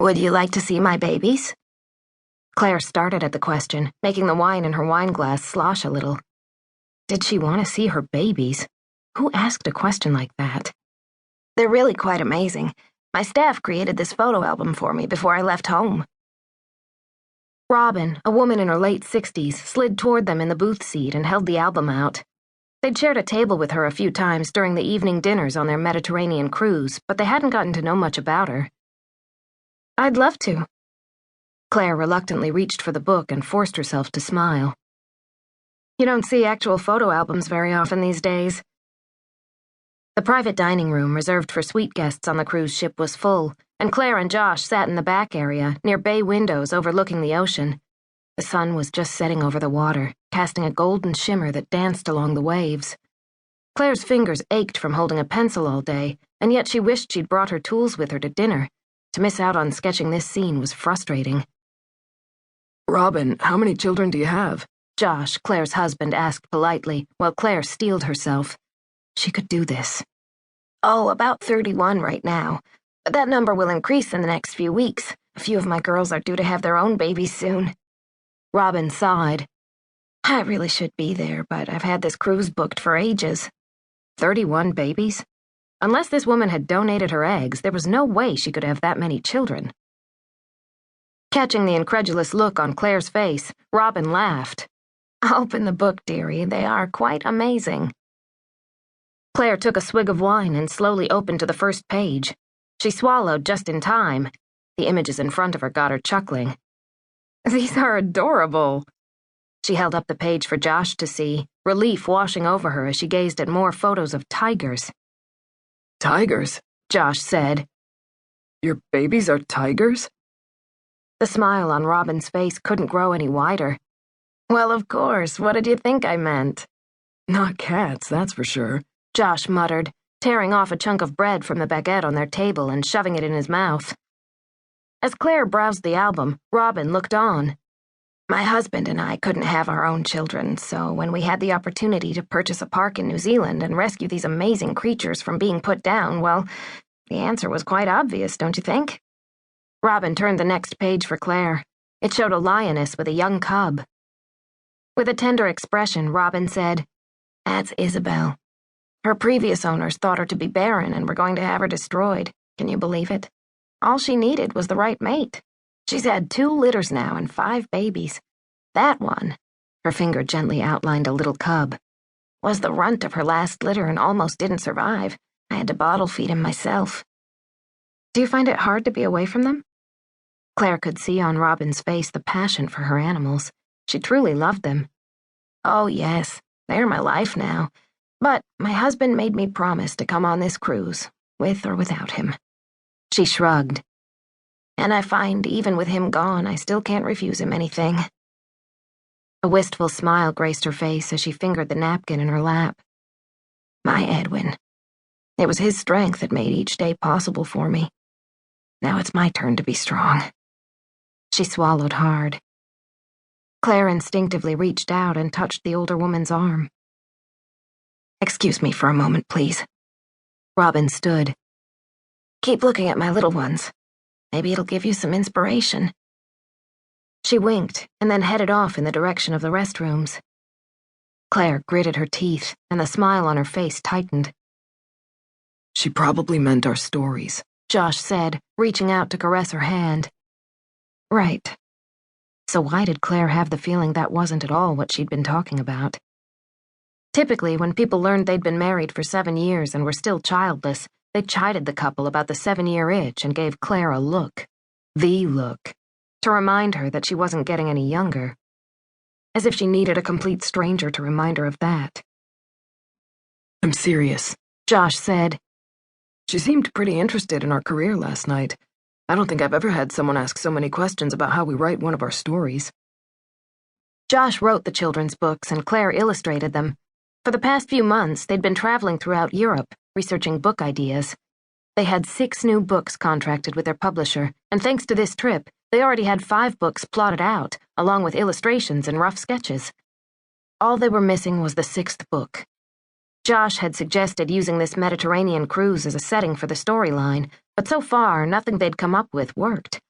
Would you like to see my babies? Claire started at the question, making the wine in her wine glass slosh a little. Did she want to see her babies? Who asked a question like that? They're really quite amazing. My staff created this photo album for me before I left home. Robin, a woman in her late 60s, slid toward them in the booth seat and held the album out. They'd shared a table with her a few times during the evening dinners on their Mediterranean cruise, but they hadn't gotten to know much about her. I'd love to. Claire reluctantly reached for the book and forced herself to smile. You don't see actual photo albums very often these days. The private dining room reserved for suite guests on the cruise ship was full, and Claire and Josh sat in the back area, near bay windows overlooking the ocean. The sun was just setting over the water, casting a golden shimmer that danced along the waves. Claire's fingers ached from holding a pencil all day, and yet she wished she'd brought her tools with her to dinner. To miss out on sketching this scene was frustrating. Robin, how many children do you have? Josh, Claire's husband, asked politely, while Claire steeled herself. She could do this. Oh, about 31 right now. But that number will increase in the next few weeks. A few of my girls are due to have their own babies soon. Robin sighed. I really should be there, but I've had this cruise booked for ages. 31 babies? Unless this woman had donated her eggs, there was no way she could have that many children. Catching the incredulous look on Claire's face, Robin laughed. Open the book, dearie. They are quite amazing. Claire took a swig of wine and slowly opened to the first page. She swallowed just in time. The images in front of her got her chuckling. These are adorable. She held up the page for Josh to see, relief washing over her as she gazed at more photos of tigers. Tigers? Josh said. Your babies are tigers? The smile on Robin's face couldn't grow any wider. Well, of course. What did you think I meant? Not cats, that's for sure. Josh muttered, tearing off a chunk of bread from the baguette on their table and shoving it in his mouth. As Claire browsed the album, Robin looked on. My husband and I couldn't have our own children, so when we had the opportunity to purchase a park in New Zealand and rescue these amazing creatures from being put down, well, the answer was quite obvious, don't you think? Robin turned the next page for Claire. It showed a lioness with a young cub. With a tender expression, Robin said, That's Isabel. Her previous owners thought her to be barren and were going to have her destroyed. Can you believe it? All she needed was the right mate. She's had 2 litters now and 5 babies. That one, her finger gently outlined a little cub, was the runt of her last litter and almost didn't survive. I had to bottle feed him myself. Do you find it hard to be away from them? Claire could see on Robin's face the passion for her animals. She truly loved them. Oh, yes, they're my life now. But my husband made me promise to come on this cruise, with or without him. She shrugged. And I find even with him gone, I still can't refuse him anything. A wistful smile graced her face as she fingered the napkin in her lap. My Edwin. It was his strength that made each day possible for me. Now it's my turn to be strong. She swallowed hard. Claire instinctively reached out and touched the older woman's arm. Excuse me for a moment, please. Robin stood. Keep looking at my little ones. Maybe it'll give you some inspiration. She winked and then headed off in the direction of the restrooms. Claire gritted her teeth, and the smile on her face tightened. She probably meant our stories, Josh said, reaching out to caress her hand. Right. So why did Claire have the feeling that wasn't at all what she'd been talking about? Typically, when people learned they'd been married for 7 years and were still childless, they chided the couple about the 7-year itch and gave Claire a look. The look. To remind her that she wasn't getting any younger. As if she needed a complete stranger to remind her of that. I'm serious, Josh said. She seemed pretty interested in our career last night. I don't think I've ever had someone ask so many questions about how we write one of our stories. Josh wrote the children's books and Claire illustrated them. For the past few months, they'd been traveling throughout Europe, researching book ideas. They had 6 new books contracted with their publisher, and thanks to this trip, they already had 5 books plotted out, along with illustrations and rough sketches. All they were missing was the 6th book. Josh had suggested using this Mediterranean cruise as a setting for the storyline, but so far, nothing they'd come up with worked.